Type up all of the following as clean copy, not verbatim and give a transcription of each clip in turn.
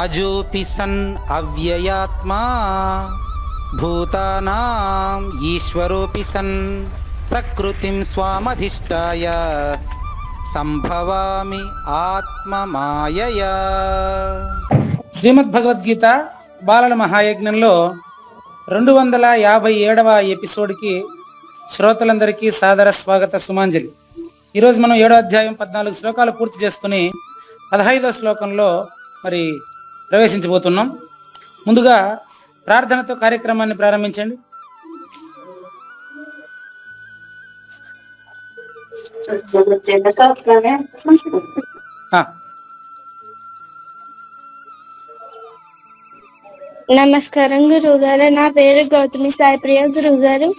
అజోపి sun అవ్యయాత్మా భూతానాం ఈశ్వరోపి sun ప్రకృతిం స్వామధిష్టాయ సంభవామి ఆత్మమాయయా. Srimad Bhagavad Gita బాలల మహాయజ్ఞంలో 257వ ఎపిసోడ్కి శ్రోతలందరికీ సాదర స్వాగత సుమాంజలి. ఈరోజు మనం 7వ అధ్యాయం 14 శ్లోకాలు పూర్తి చేసుకుని 15వ శ్లోకంలో మరి ప్రవేశించబోతున్నాం. ముందుగా ప్రార్థనతో కార్యక్రమాన్ని ప్రారంభించండి. నమస్కారం గురువు గారు. నా పేరు గౌతమి సాయి ప్రియ. గురువు గారు,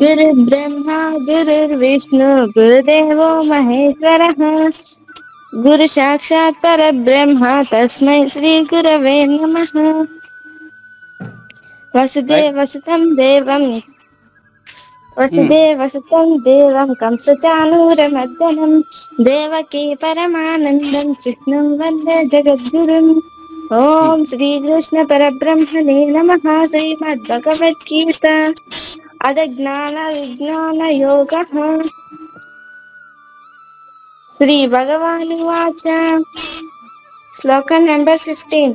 గురు బ్రహ్మ గురు విష్ణు గురుదేవో మహేశ్వర గురు సాక్షాత్ పరబ్రహ్మ తస్మై శ్రీ గురవే నమః. వసుదేవసుతం దేవం కంసచానూరమర్దనం దేవకీ పరమానందం కృష్ణం వందే జగద్గురుం. ఓం శ్రీకృష్ణ పరబ్రహ్మణే నమః. శ్రీమద్భగవద్గీత అద జ్ఞాన విజ్ఞాన యోగః. శ్రీ భగవానువాచ. శ్లోకం నెంబర్ 15.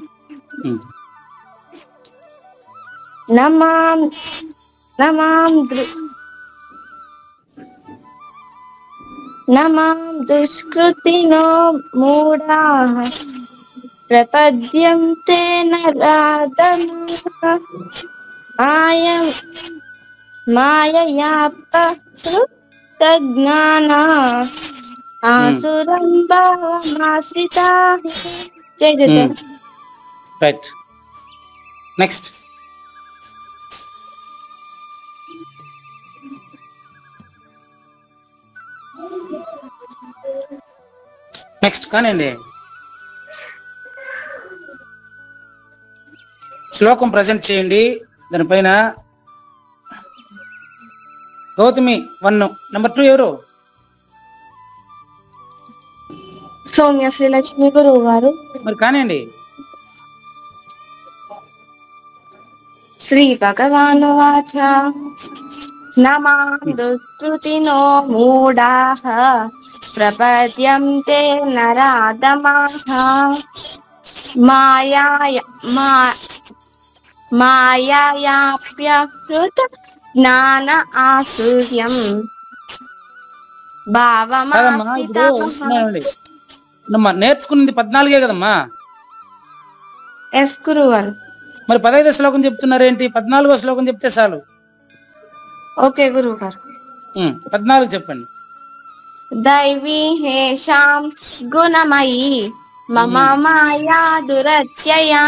నమాం దుష్కృతినో మూఢాః ప్రపద్యంతే నరాధమాః మాయయాపహృతజ్ఞానాః ఆసురం భావమాశ్రితాః. Right, next. నెక్స్ట్ కానండి. శ్లోకం ప్రజెంట్ చేయండి. దానిపైన గౌతమి 1, నెంబర్ 2 ఎవరు? సౌమ్య శ్రీలక్ష్మి గురువు గారు. మరి కానివ్వండి. శ్రీ భగవానువాచ. నమాం దుష్కృతినో మూఢాః ప్రపద్యంతే నరాధమాః మాయయాప్యకృత జ్ఞాన ఆసుర్యం భావమాశ్రితాః. నేర్చుకున్నది 14 కదమ్మా. ఎస్ గురువారు. మరి 15వ శ్లోకం చెప్తున్నారేంటి? 14వ శ్లోకం చెప్తే చాలు. ఓకే గురువు గారు. 14 చెప్పండి. దైవీ హేషాం గుణమయీ మమ మాయా దురత్యయా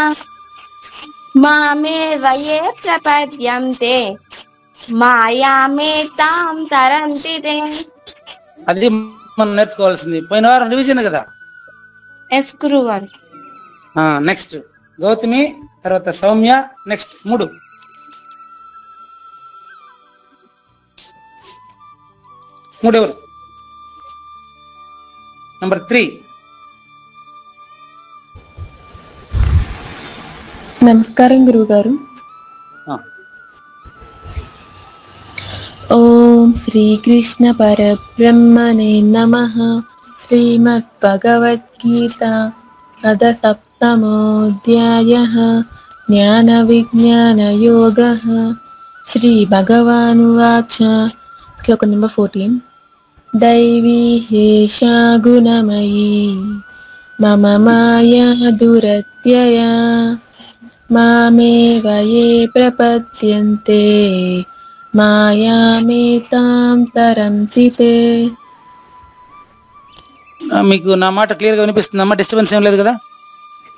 మామేవయే ప్రపద్యంతే మాయామేతాం తరంతి తే. అది మనం నేర్చుకోవాల్సింది. పోయిన వారం రివిజన్ కదా. ఎస్ గురువారు. నెక్స్ట్ గౌతమి, తర్వాత సౌమ్య, నెక్స్ట్ 3 ఎవరు? నెంబర్ 3. నమస్కారం గురువు గారు. ఓం శ్రీకృష్ణ పరబ్రహ్మణే నమః. శ్రీమద్భగవద్గీత అథ 7మోऽధ్యాయః జ్ఞాన విజ్ఞాన యోగః. శ్రీ భగవానువాచ. శ్లోకం నెంబర్ 14. దైవీ హేషా గుణమయీ మమ మాయా దురత్యయా మామేవయే ప్రపద్యంతే మాయామేతాం తరంతి తే. మీకు నా మాట క్లియర్గా వినిపిస్తుందమ్మా? డిస్టర్బెన్స్ ఏం లేదు కదా?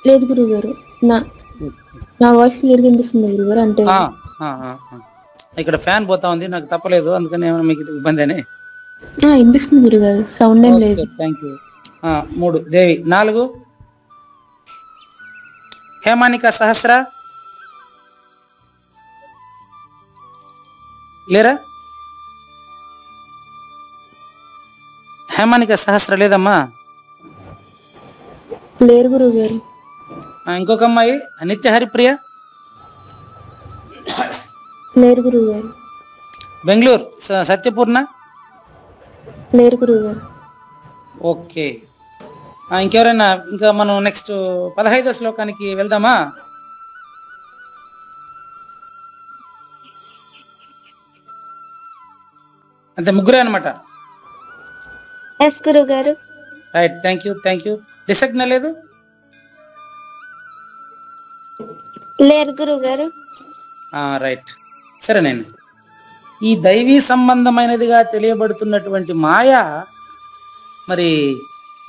లేదు గురువు గారు. నా వాయిస్ క్లియర్గా వినిపిస్తుంది గురువు గారు. అంటే ఇక్కడ ఫ్యాన్ పోతా ఉంది, నాకు తప్పలేదు, అందుకని ఏమైనా మీకు ఇబ్బంది అని వినిపిస్తుంది గురువు గారు. సౌండ్ ఏం లేదు. Thank you. 3 దేవి. 4 హేమానిక సహస్ర లేరా? హేమానిక సహస్ర లేదమ్మా? లేరు గురువు గారు. ఇంకొక అమ్మాయి నిత్య హరిప్రియ, లేరు గురువు గారు. బెంగళూరు సత్యపూర్ణ. లేరు గురువు గారు. ఓకే, ఇంకెవరైనా? ఇంకా మనం నెక్స్ట్ 15వ శ్లోకానికి వెళ్దామా? అంతే, ముగ్గురే అనమాట. ఎస్ గురువు గారు. Right, thank you. డిసగ్న లేదు? లేరు గురువు గారు. రైట్, సరే. నేను ఈ దైవీ సంబంధమైనదిగా తెలియబడుతున్నటువంటి మాయ మరి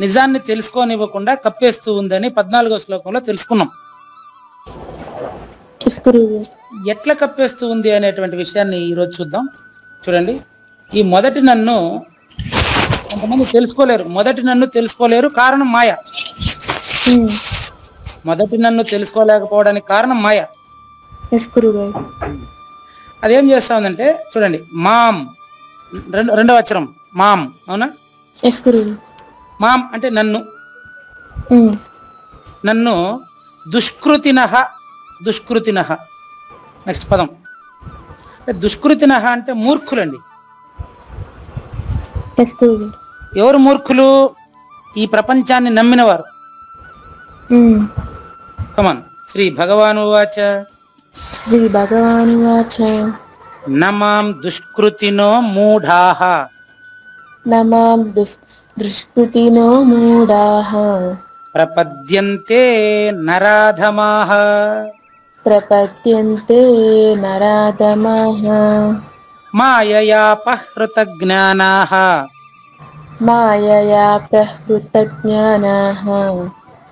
నిజాన్ని తెలుసుకోనివ్వకుండా కప్పేస్తూ ఉందని 14వ శ్లోకంలో తెలుసుకున్నాం. ఎట్లా కప్పేస్తూ ఉంది అనేటువంటి విషయాన్ని ఈరోజు చూద్దాం. చూడండి, ఈ మొదటి నన్ను కొంతమంది తెలుసుకోలేరు. కారణం మాయ. మొదటి నన్ను తెలుసుకోలేకపోవడానికి కారణం మాయ. అదేం చేస్తా ఉందంటే చూడండి, మామ్ రెండవ అక్షరం మామ్, అవునా? మామ్ అంటే నన్ను. దుష్కృతినః. నెక్స్ట్ పదం దుష్కృతినః అంటే మూర్ఖులండి. ఎవరు మూర్ఖులు? ఈ ప్రపంచాన్ని నమ్మినవారు. కమాన్, శ్రీ భగవానువాచ నమాం దుష్కృతినో మూఢాః ప్రపద్యంతే నరాధమాః మాయయాపహృత జ్ఞానాః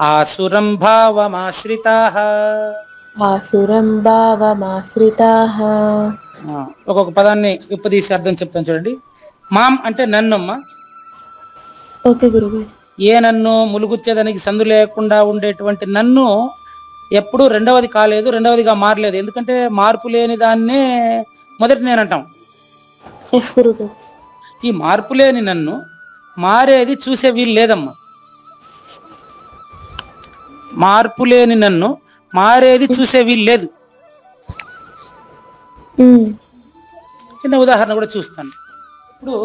ఆసురం భావమాశ్రితాః. ఒక్కొక్క పదాన్ని విప్పదీసి అర్థం చెప్తాను చూడండి. మామ్ అంటే నన్నమ్మ. ఓకే గురువు. ఏ నన్ను? ములుగుచ్చేదానికి సందు లేకుండా ఉండేటువంటి నన్ను ఎప్పుడు రెండవది కాలేదు, రెండవదిగా మారలేదు. ఎందుకంటే మార్పు లేని దాన్నే మొదటి నేనంటాం. ఈ మార్పు లేని నన్ను మారేది చూసే వీలు లేదమ్మా. మార్పు లేని నన్ను మారేది చూసే వీలు లేదు. చిన్న ఉదాహరణ కూడా చూస్తాను. ఇప్పుడు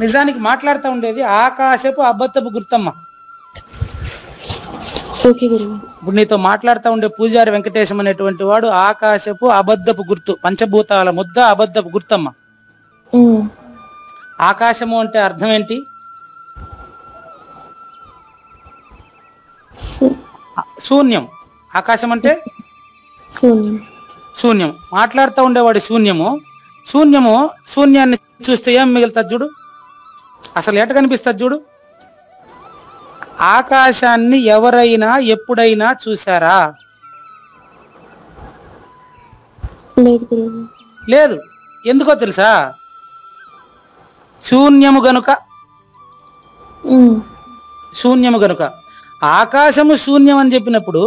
నిజానికి ఉండేది ఆకాశపు అబద్ధపు గుర్తమ్మ. ఇప్పుడు నీతో మాట్లాడుతూ ఉండే పూజారి వెంకటేశం అనేటువంటి వాడు ఆకాశపు అబద్ధపు గుర్తు, పంచభూతాల ముద్ద అబద్ధపు గుర్తమ్మ. ఆకాశము అంటే అర్థం ఏంటి? శూన్యం. ఆకాశం అంటే శూన్యం. మాట్లాడుతూ ఉండేవాడు శూన్యము. శూన్యాన్ని చూస్తే ఏం మిగులుతుంది చూడు, అసలు ఎట కనిపిస్తుంది చూడు. ఆకాశాన్ని ఎవరైనా ఎప్పుడైనా చూసారా? లేదు. ఎందుకో తెలుసా? శూన్యము గనుక. ఆకాశము శూన్యం అని చెప్పినప్పుడు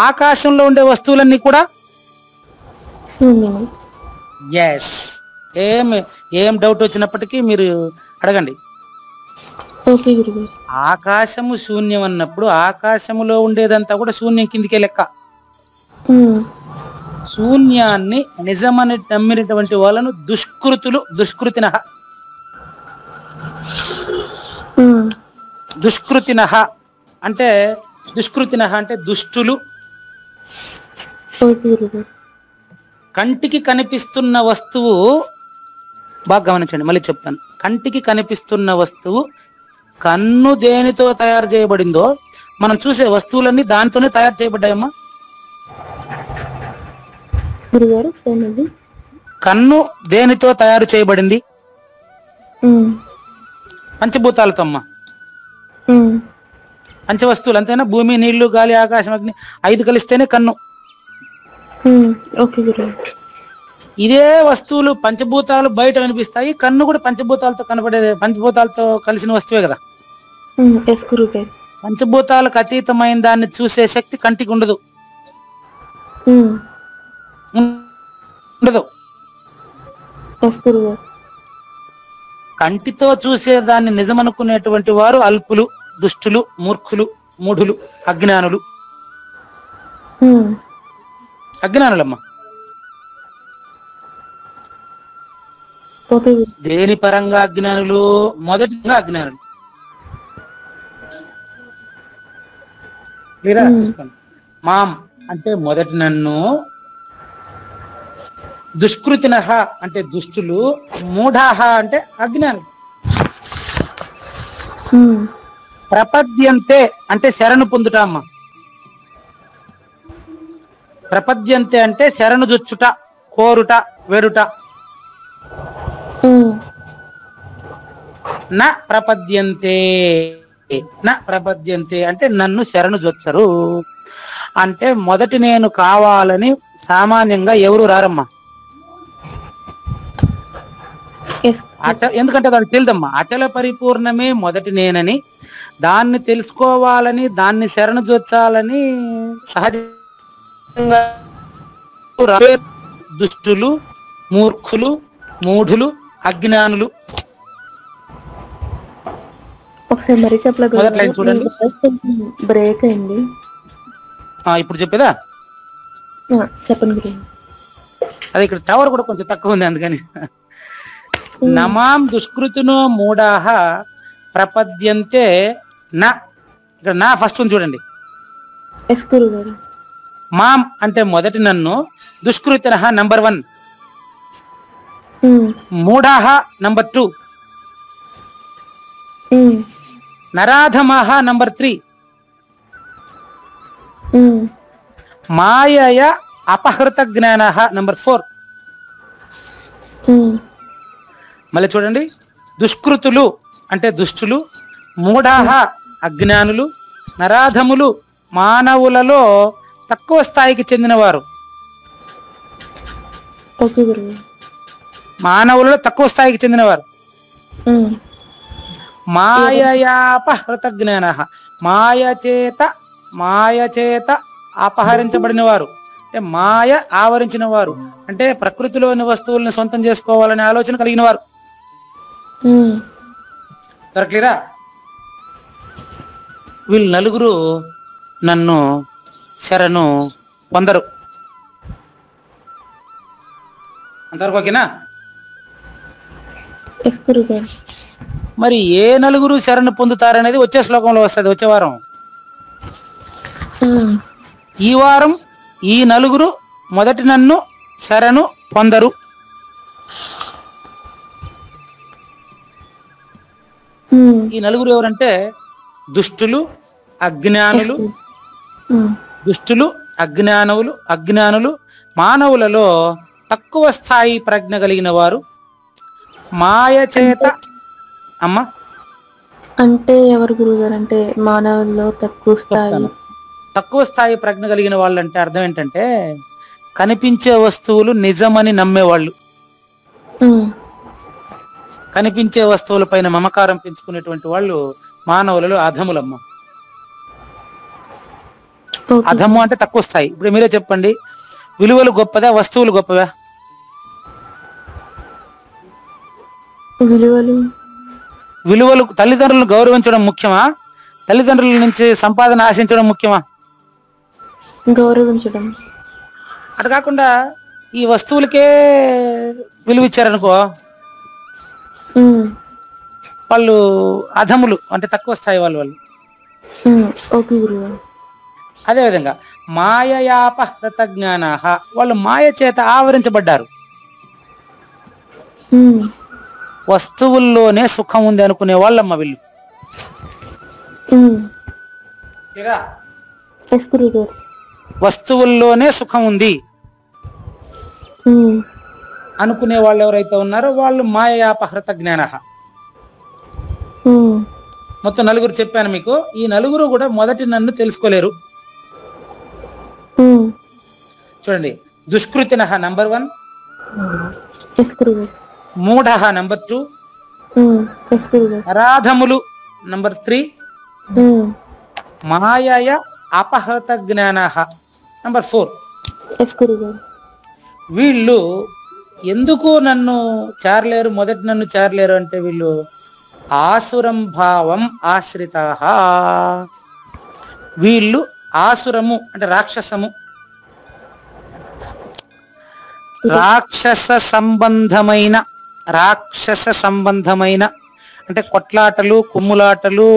ఆకాశంలో ఉండే వస్తువులన్నీ కూడా ఎస్. ఏం డౌట్ వచ్చినప్పటికీ మీరు అడగండి. ఆకాశము శూన్యం అన్నప్పుడు ఆకాశములో ఉండేదంతా కూడా శూన్యం కిందికే లెక్క. శూన్యాన్ని నిజమని నమ్మినటువంటి వాళ్ళను దుష్కృతినః అంటే దుష్టులు. కంటికి కనిపిస్తున్న వస్తువు బాగా గమనించండి, మళ్ళీ చెప్తాను. కంటికి కనిపిస్తున్న వస్తువు కన్ను దేనితో తయారు చేయబడిందో మనం చూసే వస్తువులన్నీ దానితోనే తయారు చేయబడ్డాయమ్మా. కన్ను దేనితో తయారు చేయబడింది? పంచభూతాలతో అమ్మా. పంచవస్తువులు అంతేనా? భూమి, నీళ్లు, గాలి, ఆకాశం, అగ్ని 5 కలిస్తేనే కన్ను. ఇదే వస్తువులు పంచభూతాలు బయట కనిపిస్తాయి, కన్ను కూడా పంచభూతాలతో పంచభూతాలతో కలిసిన వస్తువే కదా. పంచభూతాలకు అతీతమైన దాన్ని చూసే శక్తి కంటికి ఉండదు. కంటితో చూసే దాన్ని నిజమనుకునేటువంటి వారు అల్పులు, దుష్టులు, మూర్ఖులు, మూఢులు, అజ్ఞానులు. ఉమ్. అజ్ఞానులమ్మా. ఓకే గురు. దేని పరంగా అజ్ఞానులు? మొదటిగా అజ్ఞానులు. క్లియరా? చూసుకోండి. మాం అంటే మొదటి నన్ను, దుష్కృతినః అంటే దుష్టులు, మూఢాహ అంటే అజ్ఞానులు. ఉమ్. ప్రపద్యంతే అంటే శరణు పొందుట అమ్మ. ప్రపద్యంతే అంటే శరణు జొచ్చుట, కోరుట, వేడుట. ఉమ్. న ప్రపద్యంతే, న ప్రపద్యంతే అంటే నన్ను శరణు జొచ్చరు. అంటే మొదటి నేను కావాలని సామాన్యంగా ఎవరు రారమ్మా. ఎస్. ఎందుకంటే దానికి తెలియదమ్మా. అచల పరిపూర్ణమే మొదటి నేనని, దాన్ని తెలుసుకోవాలని, దాన్ని శరణు జొచ్చాలని సహజంగా దుష్టులు, మూర్ఖులు, మూఢులు, అజ్ఞానులు. ఒకసారి మరీ మొదటి లైన్ చూడండి. బ్రేక్ అయింది. ఇప్పుడు చెప్పేదా? చెప్పండి గురు. అదే ఇక్కడ టవర్ కూడా కొంచెం తక్కువ ఉంది అందుకని. నమాం దుష్కృతినో మూఢాహ ప్రపద్యంతే నా. ఇక్కడ నా ఫస్ట్ ఉంది చూడండి. ఎస్ గురువు గారు. మాం అంటే మొదటి నన్ను, దుష్కృతినః నంబర్ 1, మూఢాహ నంబర్ 2, నరాధమాహ నంబర్ 3, మాయయ అపహృత జ్ఞానః నంబర్ 4. మళ్ళీ చూడండి. దుష్కృతులు అంటే దుష్టులు, మూఢాహ అజ్ఞానులు, నరాధములు మానవులలో తక్కువ స్థాయికి చెందినవారు. ఓకే గురువు. మానవులలో తక్కువ స్థాయికి చెందినవారు. మాయయాపహృత జ్ఞానః మాయ చేత అపహరించబడిన వారు అంటే మాయ ఆవరించిన వారు అంటే ప్రకృతిలోని వస్తువులను సొంతం చేసుకోవాలనే ఆలోచన కలిగిన వారు. క్లియరా? వీళ్ళు నలుగురు నన్ను శరణు పొందరు. అంతవరకు ఓకేనా? మరి ఏ నలుగురు శరణు పొందుతారనేది వచ్చే శ్లోకంలో వస్తుంది, వచ్చే వారం. ఈ వారం ఈ నలుగురు మొదటి నన్ను శరణు పొందరు. ఈ నలుగురు ఎవరంటే దుష్టులు, అజ్ఞానులు, అజ్ఞానులు మానవులలో తక్కువ స్థాయి ప్రజ్ఞ కలిగిన వారు, మాయ చేత. అమ్మా అంటే ఎవరు గురువు గారు? అంటే మానవుల్లో తక్కువ స్థాయి ప్రజ్ఞ కలిగిన వాళ్ళు అంటే అర్థం ఏంటంటే కనిపించే వస్తువులు నిజమని నమ్మేవాళ్ళు, కనిపించే వస్తువుల పైన మమకారం పెంచుకునేటువంటి వాళ్ళు మానవులలో అధములమ్మ. అధము అంటే తక్కువ స్థాయి. ఇప్పుడు మీరే చెప్పండి, విలువలు గొప్పదా, వస్తువులు గొప్పవా? విలువలు తల్లిదండ్రులను గౌరవించడం ముఖ్యమా, తల్లిదండ్రుల నుంచి సంపాదన ఆశించడం ముఖ్యమా? గౌరవించడం. అటు కాకుండా ఈ వస్తువులకే విలువ ఇచ్చారనుకో, వాళ్ళు అధములు అంటే తక్కువ స్థాయి వాళ్ళు. అదేవిధంగా మాయయాపహృత జ్ఞానాః వాళ్ళు మాయ చేత ఆవరించబడ్డారు. వస్తువుల్లోనే సుఖం ఉంది అనుకునే వాళ్ళమ్మ వీళ్ళు. వస్తువుల్లోనే సుఖం ఉంది అనుకునే వాళ్ళు ఎవరైతే ఉన్నారో వాళ్ళు మాయయాపహృత జ్ఞానః. మొత్తం నలుగురు చెప్పాను మీకు. ఈ నలుగురు కూడా మొదటి నన్ను తెలుసుకోలేరు. చూడండి. దుష్కృతినః నంబర్ 1, మూఢః నంబర్ 2, అరాధములు నంబర్ 3, మాయయ అపహృత జ్ఞానః నంబర్ 4. వీళ్ళు ఎందుకు నన్ను చేరలేరు, మొదటి నన్ను చేరలేరు అంటే వీళ్ళు ఆసురం భావం ఆశ్రితాః. వీళ్ళు ఆసురము అంటే రాక్షసము, రాక్షస సంబంధమైన అంటే కొట్లాటలు, కుమ్ములాటలు,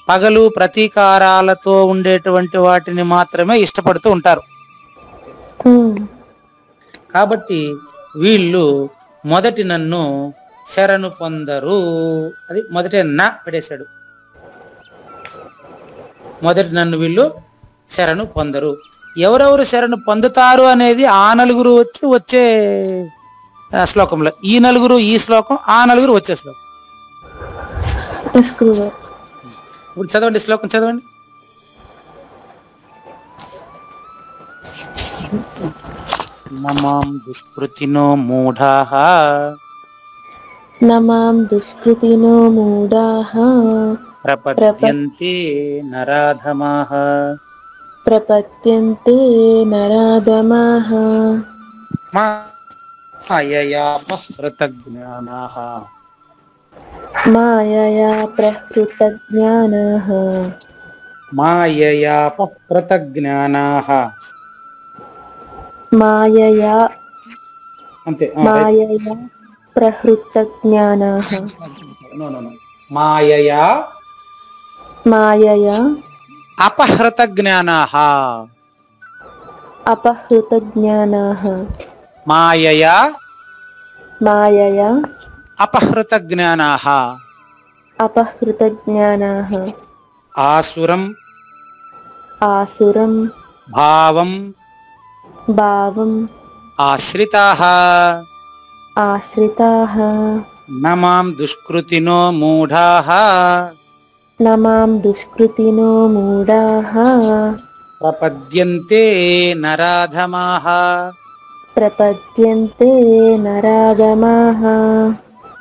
పగలు ప్రతీకారాలతో ఉండేటువంటి వాటిని మాత్రమే ఇష్టపడుతూ ఉంటారు. కాబట్టి వీళ్ళు మొదటి నన్ను శరణు పొందరు. అది మొదటి నా పెట్టేశాడు. మొదటి నన్ను వీళ్ళు శరణు పొందరు. ఎవరెవరు శరణు పొందుతారు అనేది ఆ నలుగురు వచ్చే శ్లోకంలో, ఈ నలుగురు ఈ శ్లోకం, ఆ నలుగురు వచ్చే శ్లోకం. ఇప్పుడు చదవండి, శ్లోకం చదవండి. నమాం దుష్కృతినో మూఢాః ప్రపద్యంతే నరాధమాః మాయయా ప్రహృతజ్ఞానాః అంతే. మాయయా అపహృత జ్ఞానాః మాయయా అపహృత జ్ఞానాః ఆసురం భావం ఆశ్రితాః నమాం దుష్కృతినో మూఢాః ప్రపద్యంతే నరాధమాః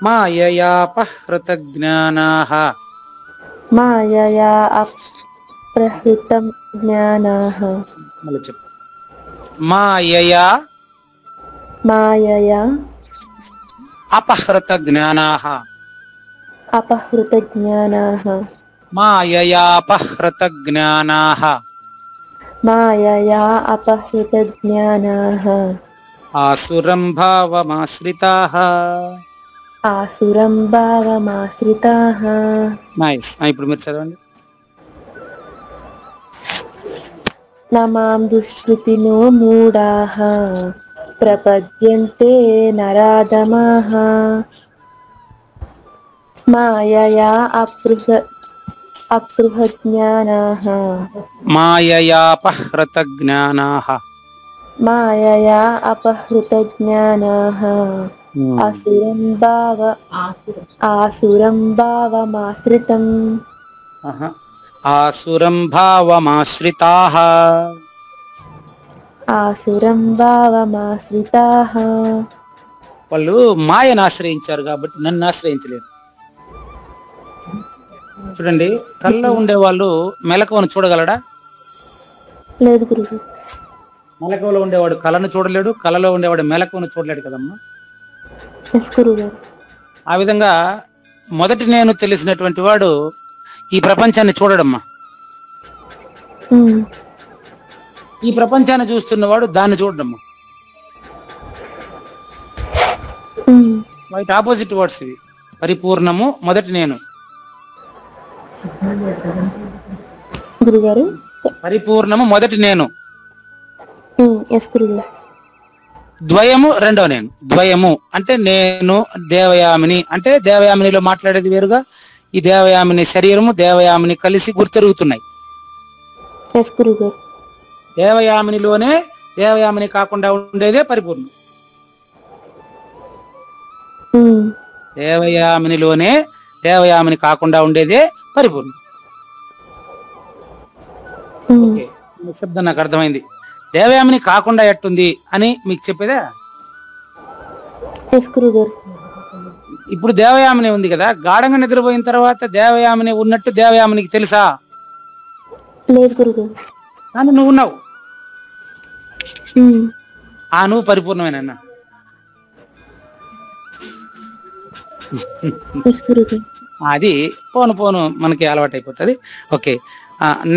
మాయయాపహృత జ్ఞానాః మళ్ళీ చెప్పు. మాయయా అపహృత జ్ఞానాః మాయయాపహృత జ్ఞానాః ఆసురం భావమాశ్రితాః. నైస్. ఇప్పుడు మీరు చదవండి. నమాం దుష్కృతినో మూఢాః ప్రపద్యంతే నరాధమాః మాయయా అపహృతజ్ఞానాః ఆసురం భావమాశ్రితాః వాళ్ళు మాయను ఆశ్రయించారు కాబట్టి నన్ను ఆశ్రయించలేరు. చూడండి, కళ్ళలో ఉండేవాళ్ళు మెలకువను చూడగలడా? లేదు గురువు. మెలకువలో ఉండేవాడు కళను చూడలేడు, కళలో ఉండేవాడు మెలకువను చూడలేడు కదమ్మా. ఆ విధంగా మొదటి నేను తెలిసినటువంటి వాడు ఈ ప్రపంచాన్ని చూడడమ్మా. ఈ ప్రపంచాన్ని చూస్తున్నవాడు దాన్ని చూడడమ్మా. వాటి ఆపోజిట్ వర్డ్స్ ఇవి. పరిపూర్ణము మొదటి నేను, గురుగారు. పరిపూర్ణము మొదటి నేను, గురుగారు. ద్వయము రెండో నేను. ద్వయము అంటే నేను దేవయామిని, అంటే దేవయామినిలో మాట్లాడేది వేరుగా, ఈ దేవయామిని శరీరము దేవయామిని కలిసి గుర్తెరుగుతున్నాయి. దేవయామినిలోనే దేవయామిని కాకుండా ఉండేదే పరిపూర్ణం. దేవయామినిలోనే దేవయామిని కాకుండా ఉండేదే పరిపూర్ణం. శబ్దం నాకు అర్థమైంది. దేవయామిని కాకుండా ఎట్టుంది అని మీకు చెప్పేదా? ఇప్పుడు దేవయామిని ఉంది కదా, గాఢంగా నిద్రపోయిన తర్వాత దేవయామిని ఉన్నట్టు దేవయామినికి తెలుసా? లేదు గురుగారు. కానీ నువ్వు ఉన్నావు. నువ్వు పరిపూర్ణమేనన్నా. అది పోను పోను మనకి అలవాటు అయిపోతుంది. Okay,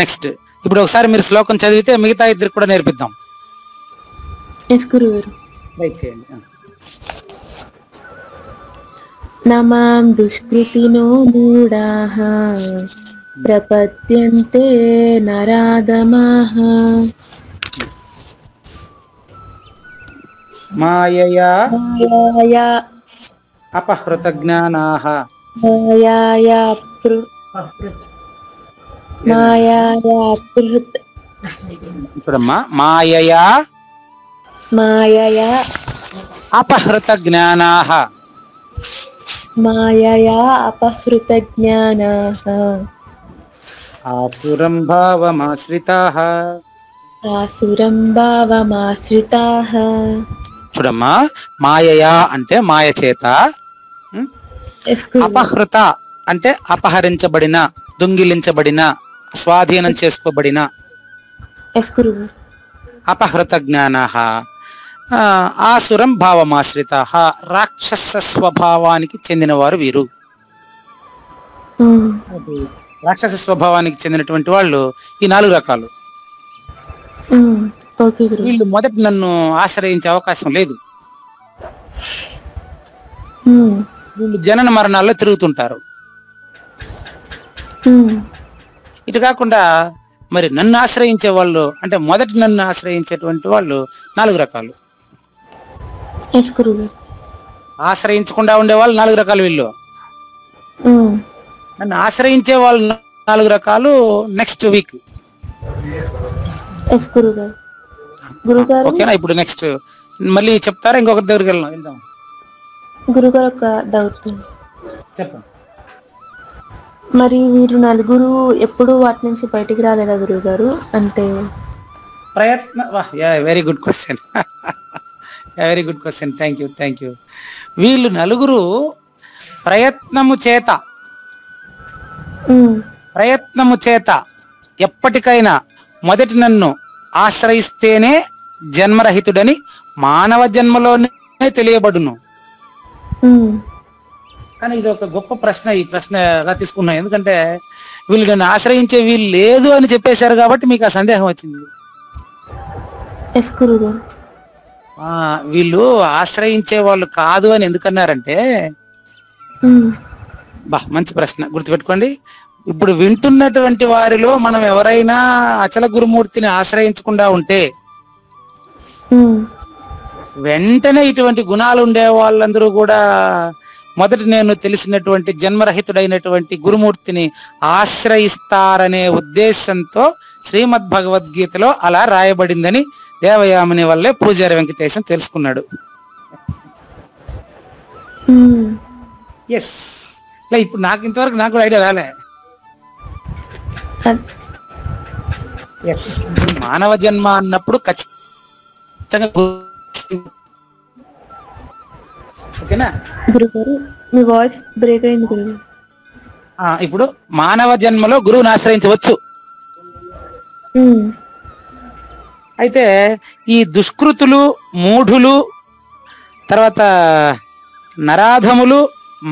next. ఇప్పుడు ఒకసారి మీరు శ్లోకం చదివితే మిగతా ఇద్దరికి కూడా నేర్పిద్దాం. ట్రై చేయండి. నమాం దుష్కృతినో మూఢాః ప్రపద్యంతే నరాధమాః మాయయా మాయయా అపహృత జ్ఞానాః. మాయయా అపహృత చూడమ్మా, మాయయా మాయయా అపహృత జ్ఞానాః. మాయయా అపహృత జ్ఞానాః ఆసురం భావమాశ్రితాః. ఆసురం భావమాశ్రితాః. చూడమ్మా, మాయయా అంటే మాయ చేత, అపహృత అంటే అపహరించబడిన, దొంగిలించబడిన, స్వాధీనం చేసుకోబడిన, అపహృత జ్ఞానాః. ఆసురం భావమాశ్రితాః, రాక్షస స్వభావానికి చెందినవారు వీరు. రాక్షస స్వభావానికి చెందినటువంటి వాళ్ళు ఈ 4 రకాలు. వీళ్ళు మొదట నన్ను ఆశ్రయించే అవకాశం లేదు. వీళ్ళు జనన మరణాల్లో తిరుగుతుంటారు. ఇటు కాకుండా మరి నన్ను ఆశ్రయించే వాళ్ళు అంటే మొదటి నన్ను ఆశ్రయించేటువంటి వాళ్ళు 4 రకాలు. ఆశ్రయించకుండా ఉండే వాళ్ళు 4 రకాలు. వీళ్ళు నన్ను ఆశ్రయించే వాళ్ళు 4 రకాలు. నెక్స్ట్ వీక్ ఓకేనా? ఇప్పుడు నెక్స్ట్ మళ్ళీ చెప్తారా, ఇంకొకరి దగ్గరికి వెళ్దాం. గురుగారు ఒక డౌట్ చెప్పండి. మరి వీరు 4 ఎప్పుడు వాటి నుంచి బయటికి రాలేదా గురుగారు? అంటే ప్రయత్న very good question. Very good question. Thank you. వీళ్ళు 4 ప్రయత్నము చేత ఎప్పటికైనా మొదటి నన్ను ఆశ్రయిస్తేనే జన్మరహితుడని మానవ జన్మలోనే తెలియబడును. కానీ ఇది ఒక గొప్ప ప్రశ్న. ఈ ప్రశ్నగా తీసుకున్నా, ఎందుకంటే వీళ్ళు నన్ను ఆశ్రయించే వీళ్ళు లేదు అని చెప్పేశారు కాబట్టి మీకు ఆ సందేహం వచ్చింది. వీళ్ళు ఆశ్రయించే వాళ్ళు కాదు అని ఎందుకన్నారంటే, మంచి ప్రశ్న, గుర్తుపెట్టుకోండి. ఇప్పుడు వింటున్నటువంటి వారిలో మనం ఎవరైనా అచల గురుమూర్తిని ఆశ్రయించకుండా ఉంటే వెంటనే ఇటువంటి గుణాలు ఉండే వాళ్ళందరూ కూడా మొదటి నేను తెలిసినటువంటి జన్మరహితుడైనటువంటి గురుమూర్తిని ఆశ్రయిస్తారనే ఉద్దేశంతో శ్రీమద్ భగవద్గీతలో అలా రాయబడిందని దేవయామిని వల్లే పూజారి వెంకటేశం తెలుసుకున్నాడు. ఎస్, ఇప్పుడు నాకు ఇంతవరకు నాకు ఐడియా రాలే. ఎస్, మానవ జన్మ అన్నప్పుడు ఖచ్చితంగా ఓకేనా? గురుగారు మీ వాయిస్ బ్రేక్ అయింది గురుగారు. ఇప్పుడు మానవ జన్మలో గురువుని ఆశ్రయించవచ్చు. అయితే ఈ దుష్కృతులు, మూఢులు, తర్వాత నరాధములు,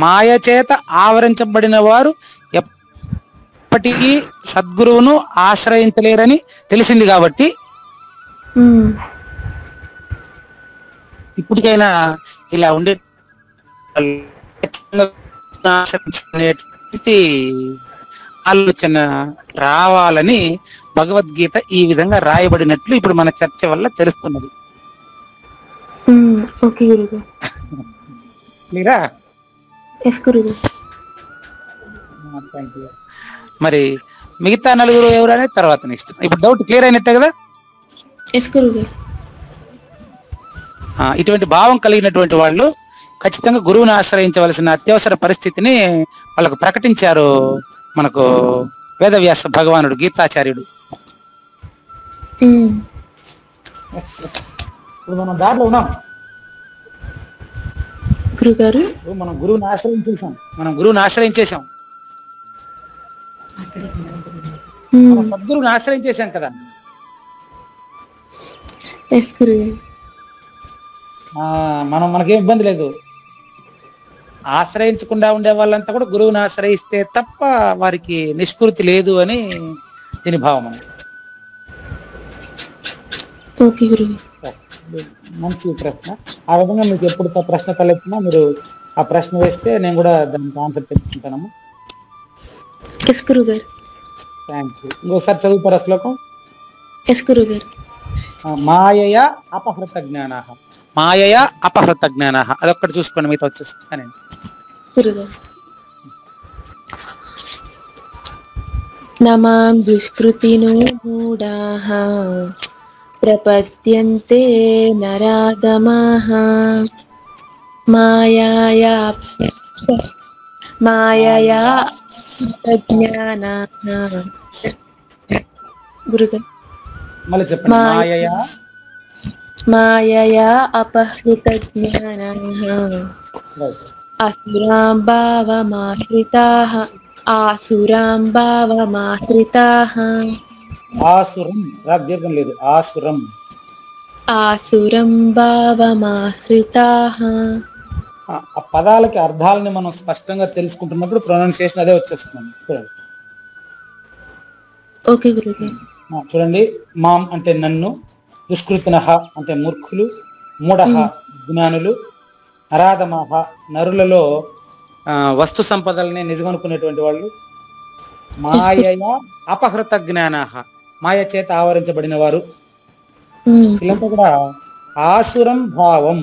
మాయ చేత ఆవరించబడిన వారు ఎప్పటికీ సద్గురువును ఆశ్రయించలేరని తెలిసింది కాబట్టి ఇప్పటికైనా ఇలా ఉండే ఆలోచన రావాలని భగవద్గీత ఈ విధంగా రాయబడినట్లు ఇప్పుడు మన చర్చ వల్ల తెలుస్తున్నది. మరి మిగతా 4 ఎవరనే తర్వాత నెక్స్ట్. ఇప్పుడు డౌట్ క్లియర్ అయినట్టే కదా? ఇటువంటి భావం కలిగినటువంటి వాళ్ళు ఖచ్చితంగా గురువుని ఆశ్రయించవలసిన అత్యవసర పరిస్థితిని వాళ్ళకు ప్రకటించారు మనకు వేదవ్యాస భగవానుడు, గీతాచార్యుడు. ఇప్పుడు మనం దారిలో ఉన్నాం గురుగారు. మనం గురువుని ఆశ్రయించేసాం. సద్గురువుని ఆశ్రయించేసాం కదా. మనకేం ఇబ్బంది లేదు. ఆశ్రయించకుండా ఉండే వాళ్ళంతా కూడా గురువుని ఆశ్రయిస్తే తప్ప వారికి నిష్కృతి లేదు అని దీని భావం. మంచి ప్రశ్న. ఆ విధంగా మీకు ఎప్పుడు ప్రశ్న తలెత్తినా మీరు ఆ ప్రశ్న వేస్తే నేను కూడా దానికి ఆన్సర్ తెలుసుకుంటానమ్మా. ఎస్ గురుగారు. Thank you. ఇంకోసారి చదువుతారా శ్లోకం? ఎస్ గురుగారు. మాయయ అపహృత జ్ఞానాః. మాయయ అపహృత జ్ఞానాః అదొక్కటి చూసుకోండి, మిగతా వచ్చేసి గురుగారు. నమాం దుష్కృతినో మూఢాః ప్రపద్యంతే నరాధమాః మాయయా అజ్ఞానాః. గురుగారు మళ్ళీ చెప్పండి. మాయయా అపహృత జ్ఞానాః అసురాం భావమాశ్రితాః. ఆసురం దీర్ఘం లేదు, ఆసురం. ఆసురం భావమాశ్రితాః. ఆ పదాలకి అర్థాలని మనం స్పష్టంగా తెలుసుకుంటున్నప్పుడు ప్రొనౌన్సియేషన్ అదే వచ్చేస్తుంది. ఓకే గురుగారు. చూడండి, మాం అంటే నన్ను, దుష్కృతినః అంటే మూర్ఖులు, మూఢః జ్ఞానులు, నరాధమాః నరులలో వస్తు సంపదల్ని నిజమనుకునేటువంటి వాళ్ళు, మాయయ అపహృత జ్ఞానాః మాయ చేత ఆవరించబడిన వారు, వీళ్ళంతా కూడా ఆసురం భావం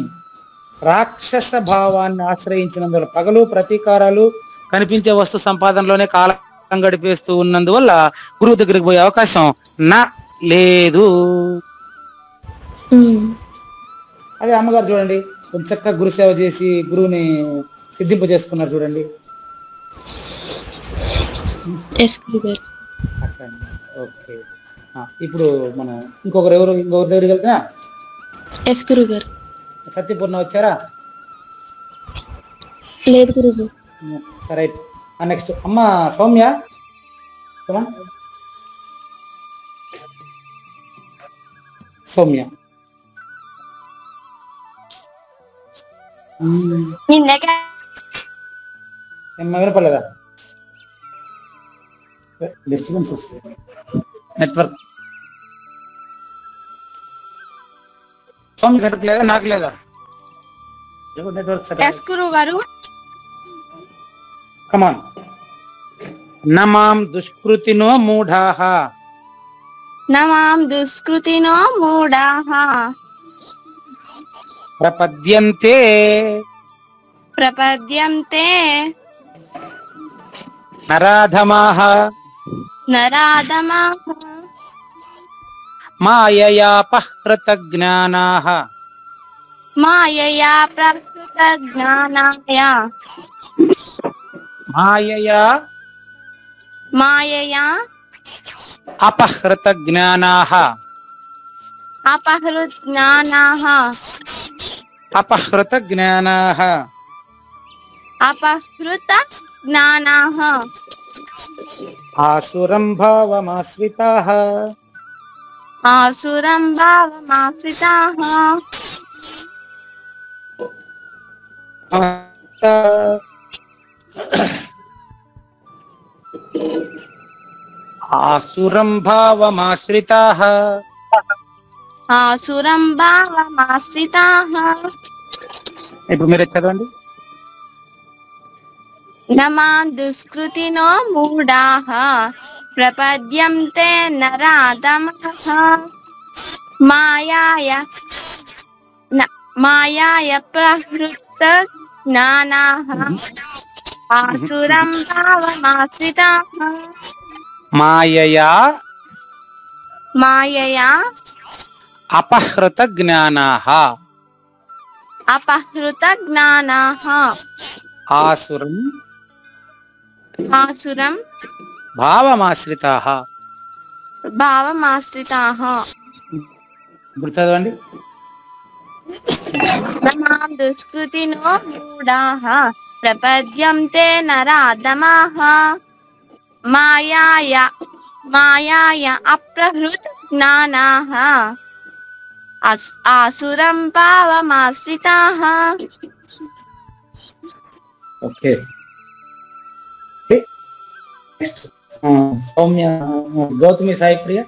రాక్షస భావాన్ని ఆశ్రయించినందువల్ల, పగలు ప్రతీకారాలు కనిపించే వస్తు సంపాదనలోనే కాలం గడిపేస్తూ ఉన్నందువల్ల గురువు దగ్గరికి పోయే అవకాశం లేదు. అదే అమ్మగారు చూడండి, కొంచెం చక్కగా గురు సేవ చేసి గురువుని సిద్ధింప చేసుకున్నారు చూడండి. ఓకే, ఇప్పుడు మనం ఇంకొకరి దగ్గరికి వెళ్తున్నా. సత్యపూర్ణ వచ్చారా? లేదు గురుగారు. సరే, నెక్స్ట్ అమ్మ సౌమ్య. సౌమ్య వినపడలేదా? డిస్టర్బెన్స్ వస్తుంది, నెట్వర్క్. సౌమ్య లేదా? నాకు లేదా నెట్వర్క్? కమాన్. నమాం దుష్కృతినో మూఢాః. నమాం దుష్కృతినో మూఢాః ప్రపద్యంతే నరాధమాః మాయయాపహృత జ్ఞానాః. మాయయా ప్రహృత జ్ఞానాయ. మాయయా అపహృత జ్ఞానాః. అపహృత జ్ఞానాః ఆసురం భావమాశ్రితాః. ఆసురం భావమాశ్రితాః. ఇప్పుడు మీరు చదవండి. నమాం దుష్కృతినో మూఢాః ప్రపద్యంతే నరాధమాః మాయాయ ప్రహృత జ్ఞానాః ఆసురం భావమాశ్రితాః. మాయయా అపహృత జ్ఞానాః. ఆసురం భావమాశ్రితాః. ఇప్పుడు చదవండి. నమాం దుష్కృతినో మూఢాః ప్రపద్యంతే నరాధమాః మాయాయ అప్రహృత జ్ఞానాః ఆసురం భావమాశ్రితాః. ఓకే, సౌమ్య. గౌతమి సాయి ప్రియ.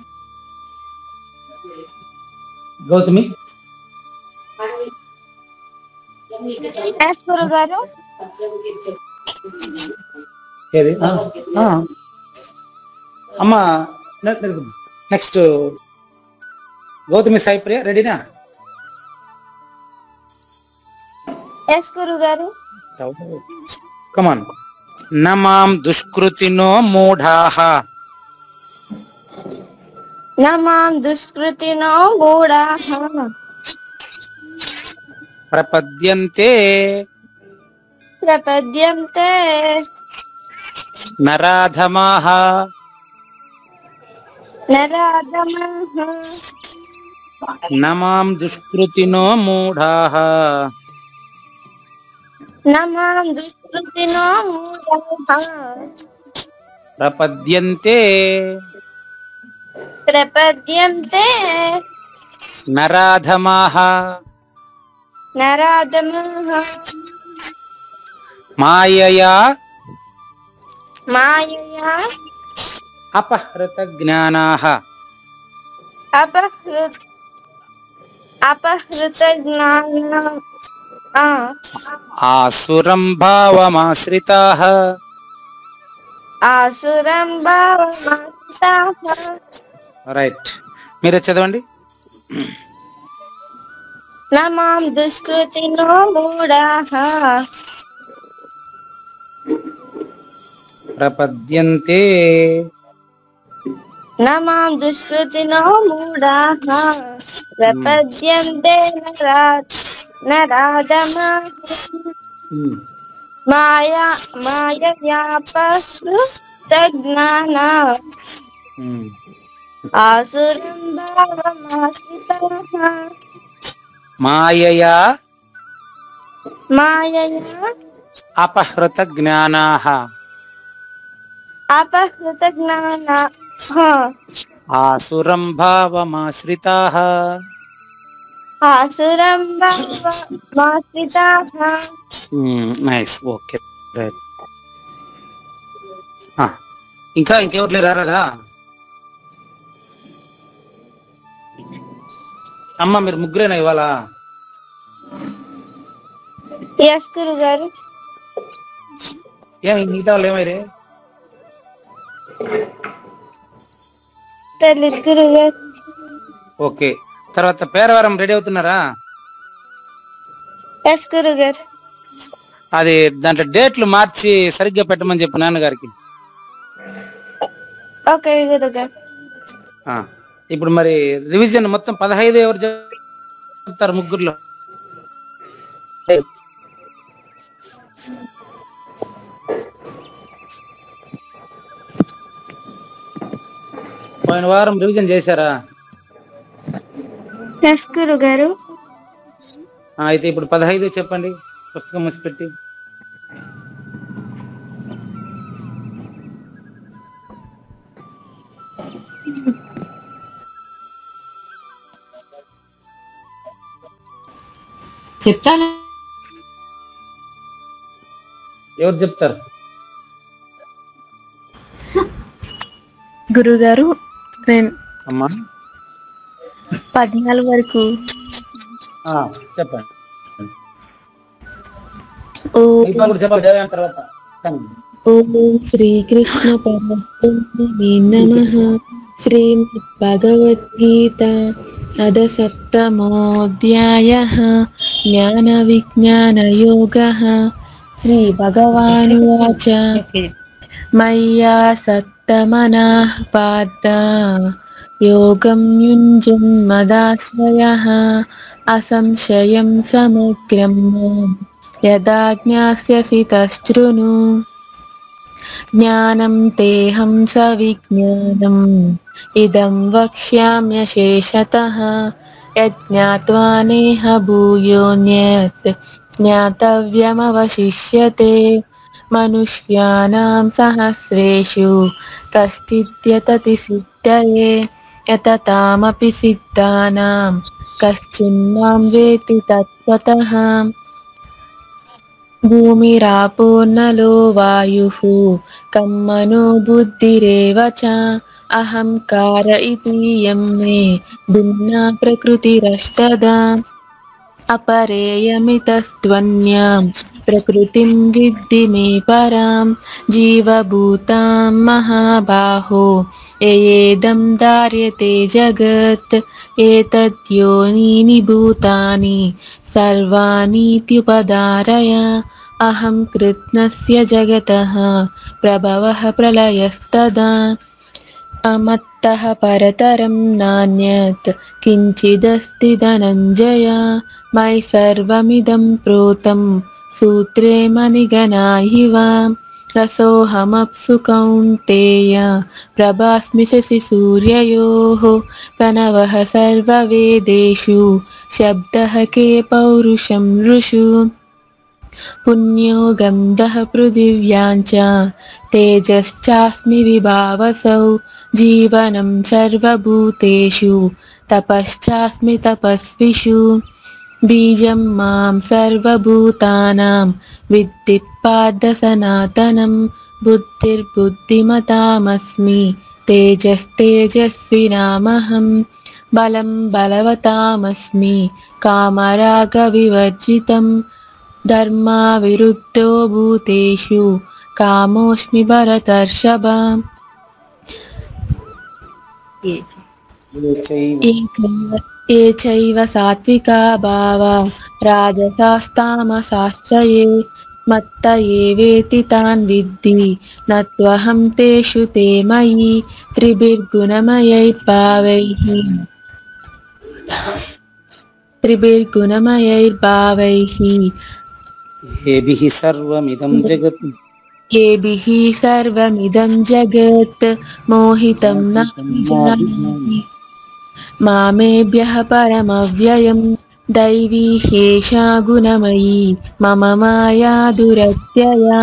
గౌతమి ఎస్ గురుగారు. ఏది అమ్మా, నెక్స్ట్ గౌతమి సాయిప్రియ రెడీనా? ఎస్ గురుగారు. కమాన్. నమాం దుష్కృతినో మూఢాః నమాం దుష్కృతినో మూఢాః ప్రపద్యంతే ప్రపద్యంతే నరాధమాః నరాధమాః నమాం దుష్కృతినో మూఢాః నమాం దుష్కృతినో మూఢాః ప్రపద్యంతే ప్రపద్యంతే నరాధమాః నరాధమాః మాయయా మాయయా అపహృత జ్ఞానాః అపహృత జ్ఞాన ఆసురం భావమాశ్రితాః. ఆసురం భావమాశ్రితాః. రైట్, మీరే చదవండి. నమాం దుష్కృతినో మూఢాః ప్రపద్యంతే నమాం దుష్కృతినో మూఢాః ప్రపద్యంతే నరాధమాః మాయయాపహృత జ్ఞానాః ఆసురం భావమాశ్రితాః. మాయయా మాయయా అపహృత జ్ఞానాః అపహృత జ్ఞానాః ఆసురం భావమాశ్రితాః. ఆసురం భావమాశ్రితాః. Nice, okay, right. ఇంకెవరు లేరు రారా? అమ్మ, మీరు ముగ్గురేనా ఇవాళ? ఎస్ గురుగారు. ఏమి మిగతా వాళ్ళు ఏమైరే? తెలీదు గురుగారు. ఓకే, తర్వాత పేరవారం రెడీ అవుతున్నారా? ఎస్ గురుగారు. అది దాంట్లో డేట్లు మార్చి సరిగ్గా పెట్టమని చెప్పు నాన్నగారికి. ఓకే గురుగారు. ఇప్పుడు మరి రివిజన్ మొత్తం 15 ఎవరు చెప్తారు ముగ్గురులో? పోయిన వారం రివిజన్ చేశారా? ఎస్ గురుగారు. అయితే ఇప్పుడు 15 చెప్పండి, పుస్తకం మూసిపెట్టి. చెప్తాను. ఎవరు చెప్తారు? గురుగారు, నేను అమ్మా 14 వరకు. చెప్పండి. ఓం తర్వాత శ్రీకృష్ణ పరబ్రహ్మణే నమః. శ్రీమద్భగవద్గీత అథ సప్తమోऽధ్యాయః. జ్ఞాన విజ్ఞాన యోగః. శ్రీ భగవానువాచ మయ్యా సత్తమనః పార్థ యోగం యుञ्जन्मदाश्रयः అసంశయం సమగ్రం యదా జ్ఞాస్యసి తశృణు. జ్ఞానం తేహం సవిజ్ఞానం ఇదం వక్ష్యామ్యశేషతః. యజ్ఞాత్వా నేహ భూయోన్యత్ జ్ఞాతవ్యమవశిష్యతే. మనుష్యానాం సహస్రేషు కశ్చిద్యతతి సిద్ధయే యతతామపి సిద్ధానాం కశ్చిన్మాం వేత్తి తత్వతః. భూమిరాపో నలో వాయుః కం మనో బుద్ధిరేవ చ. అహంకార ఇతీయం మే భిన్నా ప్రకృతిరష్టదా. अपरेयमितस्त्वन्यां प्रकृतिं विद्धि मे परां जीवभूतां महाबाहो ययेदं धार्यते जगत् एतद्योनीनि भूतानि सर्वाणीत्युपधारय अहं कृत्स्नस्य जगतः प्रभवः प्रलयस्तदा अमत्तः परतरं नान्यत् किञ्चिदस्ति धनञ्जय मयि सर्वमिदं प्रोतं सूत्रे मणिगणा इव रसोऽहमप्सु कौन्तेय प्रभास्मि शशिसूर्ययोः प्रणवः सर्ववेदेषु शब्दः के पौरुषं ऋषु पुण्यो गन्धः पृथिव्यां च तेजश्चास्मि विभावसौ जीवनं सर्वभूतेषु तपश्चास्मि तपस्विषु बीजं मां सर्वभूतानां विद्धि पार्थ सनातनं बुद्धिर्बुद्धिमतामस्मि तेजस्तेजस्विनामहं बलं बलवतामस्मि कामरागविवर्जितं धर्माविरुद्धो भूतेषु कामोऽस्मि भरतर्षभ ये चैव सात्विका भावा राजसास्तामसाश्रये मत्त एवेति तान् विद्धि न त्वहं तेषु ते मयि त्रिभिर्गुणमयैर्भावैः ఏభిః సర్వమిదం జగత్ येभिः सर्वमिदं जगत् मोहितं न विजानाति मामेभ्यः परमव्ययं दैवी ह्येषा गुणमयी मम माया दुरत्यया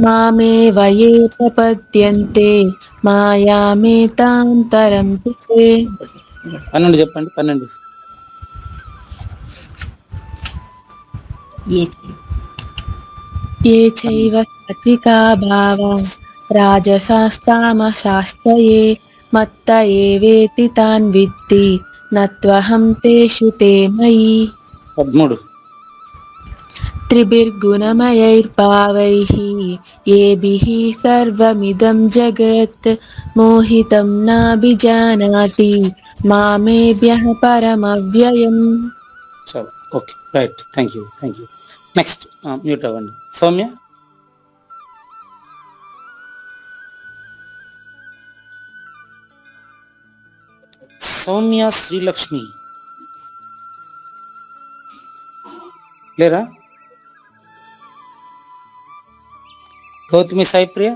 मामेव ये प्रपद्यन्ते मायामेतां तरन्ति ते 12 చెప్పండి 12. ये चैव सात्विका भावा राजसास्तामसाश्रये मत्त एवेति तान् विद्धि न त्वहं तेषु ते मयि 13. त्रिभिर्गुणमयैर्भावैः येभिः सर्वमिदं जगत् मोहितं नाभिजानाति मामेभ्यः परमव्ययम् so okay right thank you next mute అవ్వండి సౌమ్య. సౌమ్య శ్రీలక్ష్మి లేరా? గౌతమి సాయిప్రియ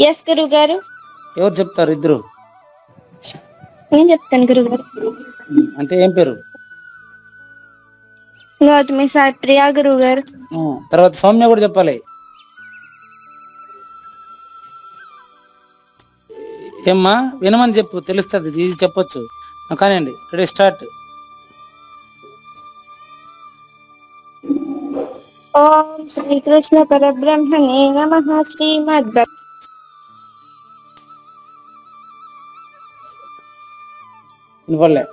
ఎస్ గురువు గారు. ఎవరు చెప్తారు? ఇద్దరు నేను చెప్తాను గురుగారు. అంటే ఏం పేరు? గౌతమి సాయి ప్రియా గురువు గారు. తర్వాత సౌమ్య కూడా చెప్పాలి. ఏమ్మా వినమని చెప్పు, తెలుస్తుంది, ఈజీ చెప్పొచ్చు. కానివ్వండి, రెడీ స్టార్ట్. ఓం శ్రీకృష్ణ పరబ్రహ్మణే నమః. శ్రీమద్ వినపడలే.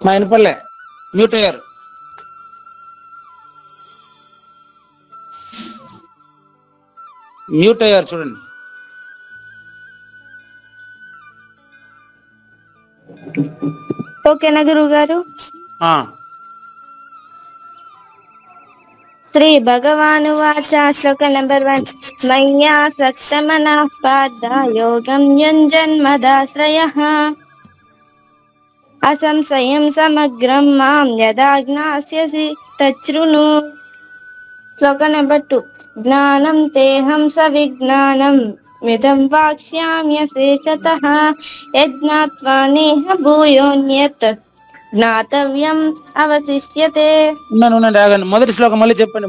మా వినపడలే, మ్యూట్ అయ్యారు. చూడండి. ఓకేనా గురువు గారు? శ్రీ భగవాను వాచ శ్లోక నంబర్ 1. మయ్యా సక్తమనః పార్థ యోగం యుంజన్మదాశ్రయః అసంశయం సమగ్రం మాం యదా జ్ఞాస్యసి తచ్ఛృణు. శ్లోక నంబర్ 2. జ్ఞానం తేహం సవిజ్ఞానం మిదం వాక్ష్యామ్యశేషతః యజ్ఞాత్వా నేహ భూయోన్యత్ జ్ఞాతవ్యం అవశిష్యతే. ఆగండి, మొదటి శ్లోకం మళ్ళీ చెప్పండి.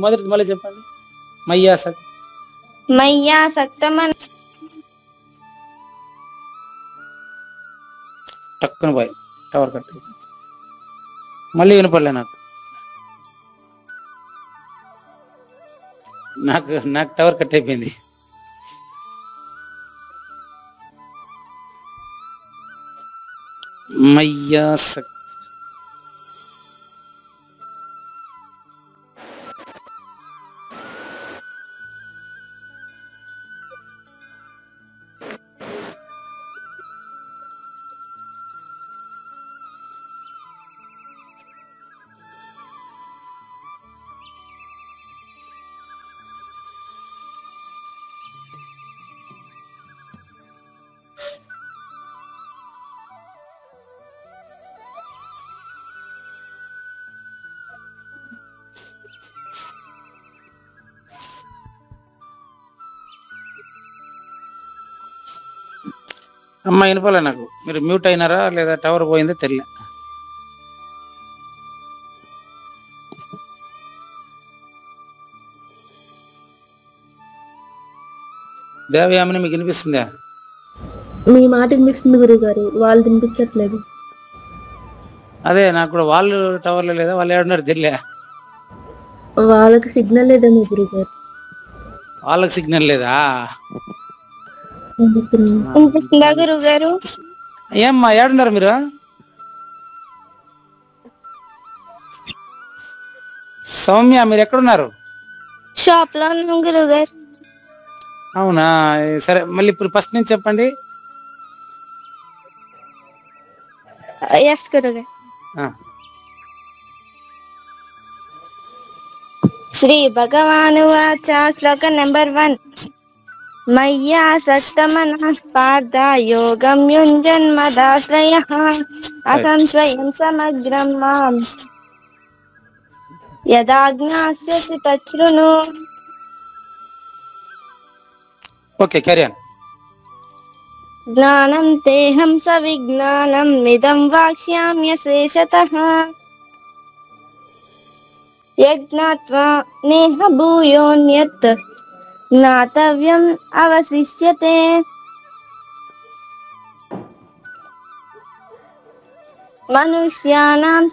మయ్యా సక్తమన టక్కున పోయి టవర్ కట్ మళ్ళీ వినపడలే నాకు. నాకు టవర్ కట్ అయిపోయింది. మయ్యా అమ్మ వినపలే నాకు. మీరు మ్యూట్ అయినారా లేదా టవర్ పోయిందో తెలియదు. దేవయామిని మీకు వినిపిస్తుందా? మీ మాట వినిపిస్తుంది గురువు గారు, వాళ్ళు వినిపించట్లేదు. అదే నాకు కూడా. వాళ్ళు టవర్లో లేదా, వాళ్ళు ఏడున్నారు తెలియలే. వాళ్ళకి సిగ్నల్ లేదండి గురువు గారు. వాళ్ళకి సిగ్నల్ లేదా? వినిపిస్తుందా గురువు గారు? ఏమ్మా ఏడున్నారు మీరు? సౌమ్య మీరు ఎక్కడున్నారు? షాప్ లో ఉన్నాం గురువు గారు. అవునా, సరే మళ్ళీ ఇప్పుడు ఫస్ట్ నుంచి చెప్పండి. ఎస్ గురువు గారు. శ్రీ భగవానువాచ శ్లోక నెంబర్ 1. మయ్యా సక్తమనః పార్థ యోగం యుంజన్మదాశ్రయః అసంశయం సమగ్రం మాం యదా జ్ఞాస్యసి తచ్ఛృణు. Okay, carry on. జ్ఞానం తేహం సవిజ్ఞానం ఇదం వాక్ష్యామ్యశేషతః యజ్ఞాత్వా నేహ భూయోన్యత్ జ్ఞాతవ్యం అవశిష్యతే. మనుష్యానాం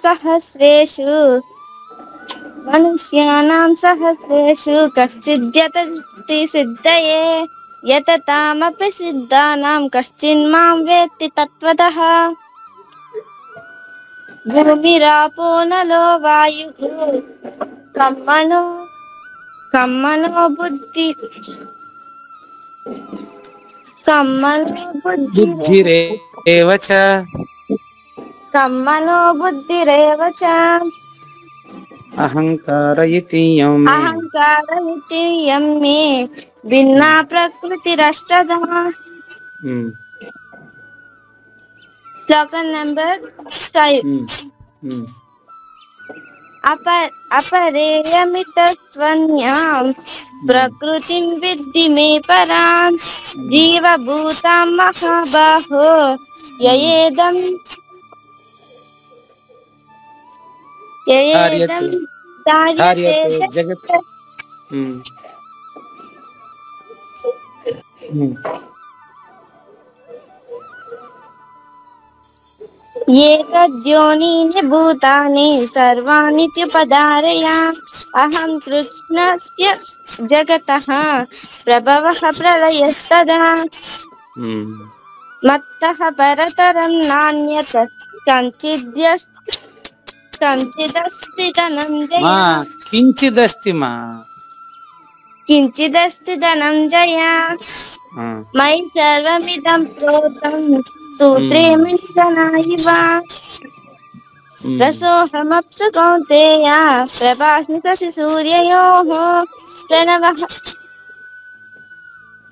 సహస్రేషు కశ్చిద్యతతి సిద్ధయే యతతామపి సిద్ధానాం కశ్చిన్మాం వేత్తి తత్వతః. భూమిరాపో నలో వాయుః కమ్మనో బుద్ధిరేవ చ అహంకార ఇతి యం మే భిన్నా ప్రకృతిరష్టధా. శ్లోకం నెంబర్ 5. అపరేయమితత్వన్యాం ప్రకృతిం విద్ధి మే పరాం జీవభూతాం మహాబాహో యయేదం జగత్. ఏతద్యోనీని భూతాని సర్వాణిత్యుపధారయ అహం కృష్ణస్య జగతః ప్రభవః ప్రళయస్తదా మత్తః పరతరం నాన్యత్ కంచిదస్తి ధనంజయ. కించిదస్తి ధనంజయ మయి సర్వమిదం ప్రోతం సూత్రే మిథునాయివ. రసోహమప్సు కౌంతేయ ప్రభాస్మితసి సూర్యయోః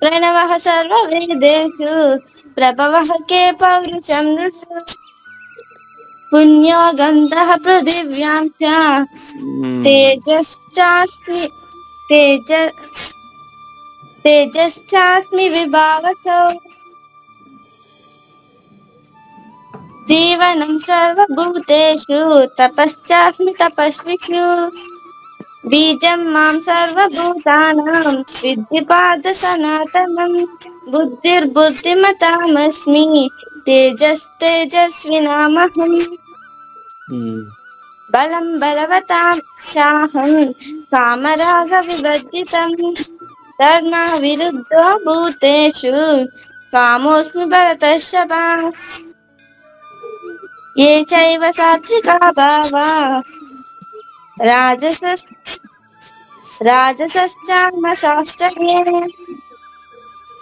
ప్రణవః సర్వవేదేషు ప్రభవః కే పౌరుషం నృషు. పుణ్యో గంధః పృథివ్యాం చ తేజశ్చాస్మి విభావసౌ. జీవనం సర్వభూతేషు తపశ్చాస్మి తపస్విషు. బీజం మాం సర్వభూతానాం విద్ధి పార్థ సనాతనం. బుద్ధిర్బుద్ధిమతామస్మి తేజస్తేజస్వినామహం. బలం బలవతాం చాహం కామరాగ వివర్జితం ధర్మ విరుద్ధో భూతేషు కామోస్మి భరతర్షభ ఏ చైవ సాత్వికా భావా రాజసశ్చామసాశ్చర్యే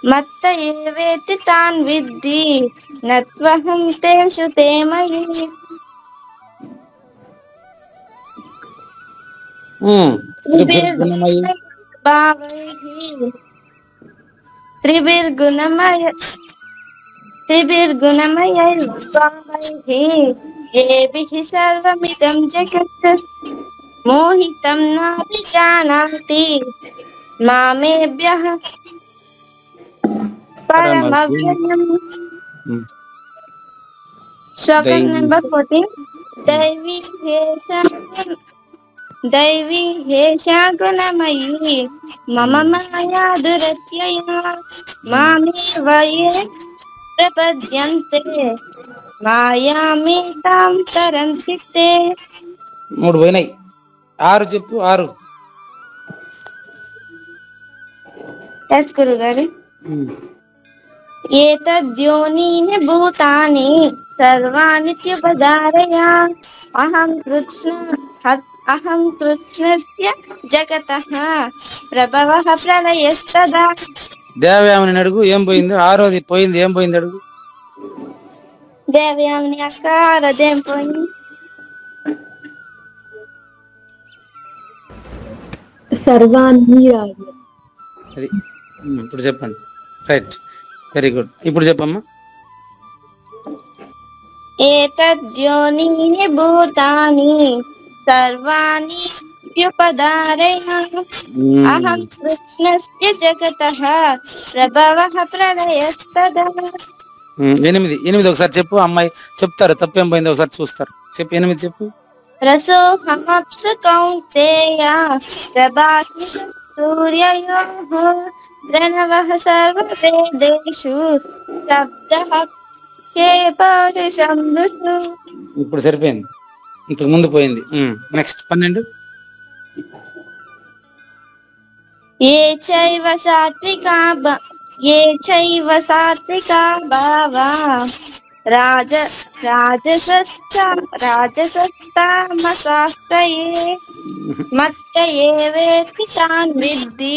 మత్త ఏవేతి తాన్ విద్ధి నత్వహం తేషు తే మయి. త్రిభిర్గుణమయి త్రిభిర్గుణమయైర్భావైః ఏభిః సర్వమిదం జగత్ మోహితం నాభిజానాతి మామేభ్యః పరమవ్యయం. శ్లోకం నెంబర్ 14. దైవీ హేషా గుణమయీ మమ మాయా దురత్యయా మామేవ యే ప్రపద్యంతే మాయామేతాం తరంతి తే. 3 పోయినాయి, 6 చెప్పు. 6 ఎస్ గురుగారు. ఏతద్యోనీని భూతాని సర్వాణి త్యుపధారయ అహం కృష్ణస్య జగతః ప్రభవః ప్రళయస్తదా. దేవయామిని అడుగు ఏం పోయింది. 6ది పోయింది, ఏం పోయింది అడుగు. దేవయామిని అక్క అదేం పోయింది. సర్వాన్ని రాజు. అది ఇప్పుడు చెప్పండి. Right, very good. ఇప్పుడు చెప్పమ్మా. ఏతద్యోనీని భూతాని సర్వాణి వ్యుపధారయ అహం కృష్ణస్య జగతః ప్రభవః ప్రళయస్తదా. 8 ఒకసారి చెప్పు. అమ్మాయి చెప్తారు, తప్పేం పోయింది ఒకసారి చూస్తారు. చెప్పు 8 చెప్పు. రసోహమప్సు కౌంతేయ ప్రభాస్మి సూర్యయోః ప్రణవః సర్వవేదేషు శబ్దః కే పౌరుషం నృషు. ఇప్పుడు సరిపోయింది, ఇంతకు ముందు పోయింది. నెక్స్ట్ 12. ఏ చైవ సాత్వికా భావా రాజసస్తామసాస్తయే మత్త ఏవేతి తాన్ విద్ధి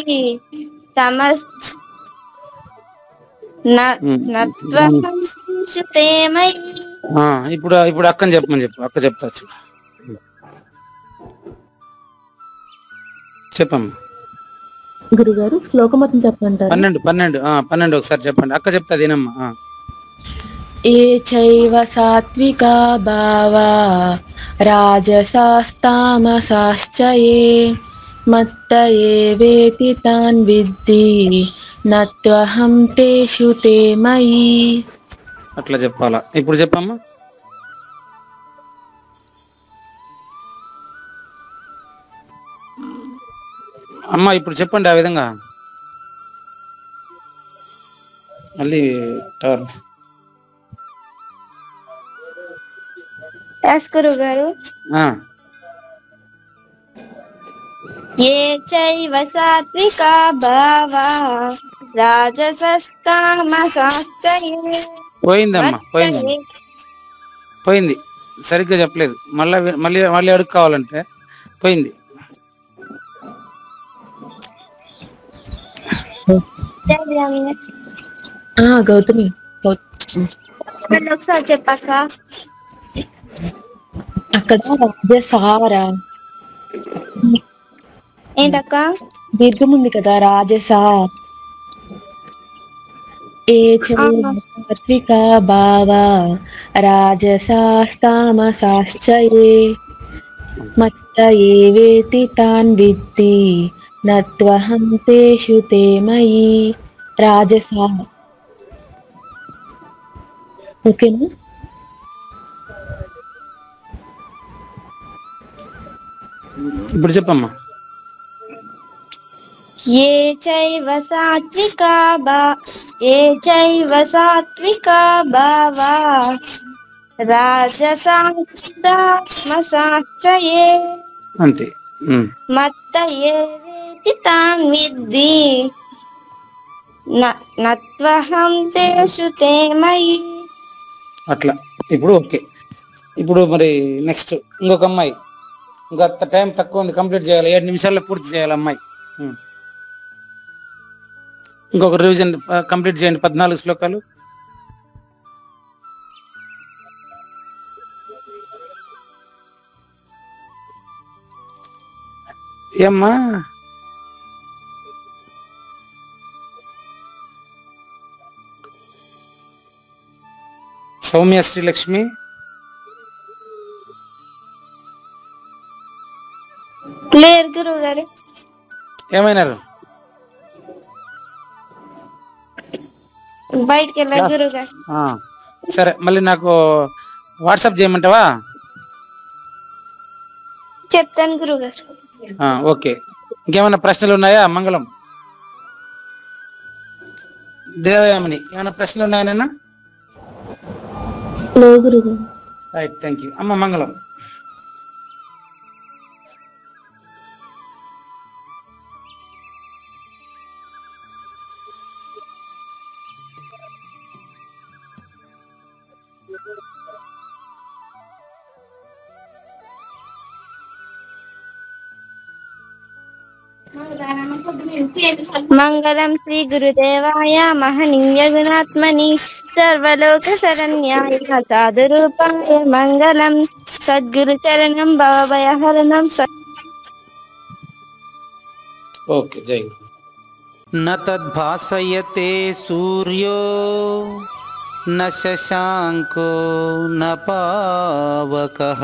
నత్వహం తే మయి. ఇప్పుడు అక్కని చెప్పమని చెప్పు. అక్క చెప్తా చూడు. చెప్పమ్మా. గురుగారు శ్లోకం మొత్తం చెప్పంటారు. 12 ఒకసారి చెప్పండి. అక్క చెప్తా తినమ్మా. ఏ చైవ సాత్వికా భావా రాజసాస్తామసాశ్చ ఏ మత్త ఏవేతి తాన్ విద్ధి నత్వహం తేషు తే మయి. అట్లా చెప్పాలా. ఇప్పుడు చెప్పమ్మా. అమ్మా ఇప్పుడు చెప్పండి ఆ విధంగా. మళ్ళీ టర్న్. ఎస్ గురుగారు. ఏ చైవ సాత్వికా భావా రాజసస్తామసాశ్చయే. పోయిందమ్మా, పోయింది. సరిగ్గా చెప్పలేదు. మళ్ళీ అడుగు కావాలంటే పోయింది. గౌతమి ఒకసారి చెప్పాక. అక్కడ రాజసారా ఏంటక్క దీర్ఘం ఉంది కదా, రాజసా. ఏ సాత్వికా భావా రాజసాస్తామసాశ్చ ఏ మత్త ఏవేతి తాన్ విద్ధి నత్వహం తేషు తే మయి. రాజసా. ఓకేనా. ఇప్పుడు చెప్పమ్మా. ఏ చైవ సాత్వికా భావా రాజసాస్తామసాశ్చ ఏ. అంతే. మత్త ఏవేతి తాన్ విద్ధి నత్వహం తేషు తే మయి. అట్లా. ఇప్పుడు ఓకే. ఇప్పుడు మరి నెక్స్ట్ ఇంకొక అమ్మాయి, ఇంకా టైం తక్కువ ఉంది, కంప్లీట్ చేయాలి, 7 నిమిషాల్లో పూర్తి చేయాలి అమ్మాయి. ఇంకొక రివిజన్ కంప్లీట్ చేయండి, 14 శ్లోకాలు. ఏమ్మా సౌమ్య శ్రీలక్ష్మి? క్లియర్ గురువు గారు. ఏమైనారు? బయటికి వెళ్ళారు గురువు గారు. సరే, మళ్ళీ నాకు వాట్సాప్ చేయమంటావా? చెప్తాను గురువు గారు. ఓకే. ఇంకేమైనా ప్రశ్నలు ఉన్నాయా? మంగళం దేవయామిని, ఏమైనా ప్రశ్నలు ఉన్నాయా? రైట్, థ్యాంక్ యూ అమ్మ. మంగళం. మంగళం శ్రీ గురుదేవాయ మహనీయ గుణాత్మని సర్వలోక శరణ్యాయ సాధు రూపాయ మంగళం సద్గురు చరణం భవభయహరణం. ఓకే, జై. న తద్భాసయతే సూర్యో న శశాంకో న పావకః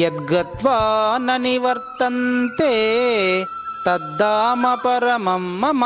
యద్గత్వా న నివర్తంతే తద్ధామ పరమం మమ.